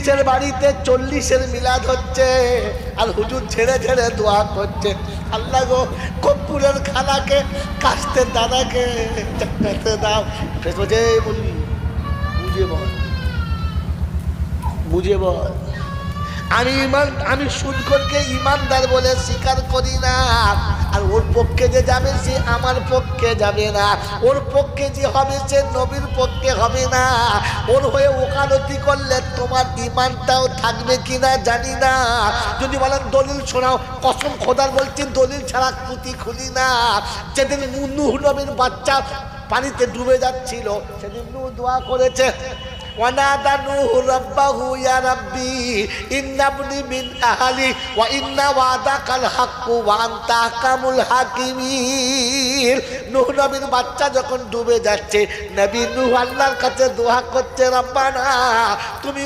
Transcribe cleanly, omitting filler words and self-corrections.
30-এর বাড়িতে 40-এর মিলাদ হচ্ছে, আর হুজুর ছেড়ে ছেড়ে দোয়া করছে, আল্লাহ গো কর্পূরের খানাকে কাস্তের দাদাকে জান্নাতে দাও। বুঝে বললি, বুঝে বল, বুঝে বল। আমি সুদখোরকে ইমানদার বলে স্বীকার করি না, আর ওর পক্ষে যে যাবে সে আমার পক্ষে যাবে না, ওর পক্ষে যে হবে সে নবীর পক্ষে হবে না। ওর হয়ে ওকালতি করলে তোমার ইমানটাও থাকবে কিনা জানি না। যদি বলেন দলিল শোনাও, কসম খোদার বলছি দলিল ছাড়া কুতি খুলি না। যেদিন নূহ নবীর বাচ্চা পানিতে ডুবে যাচ্ছিল, সেদিন নূহ দোয়া করেছে, ওয়ানাদা নূহ রাব্বাহু ইয়া রাব্বি ইন্নাবনি মিন আহলি ওয়া ইন্না ওয়াদাকাল হাক্কু ওয়া আনতা আহকামুল হাকিমিন। নূহ নবীর বাচ্চা যখন ডুবে যাচ্ছে, নবী নূহ আল্লাহর কাছে দোয়া করছে, রব্বানা তুমি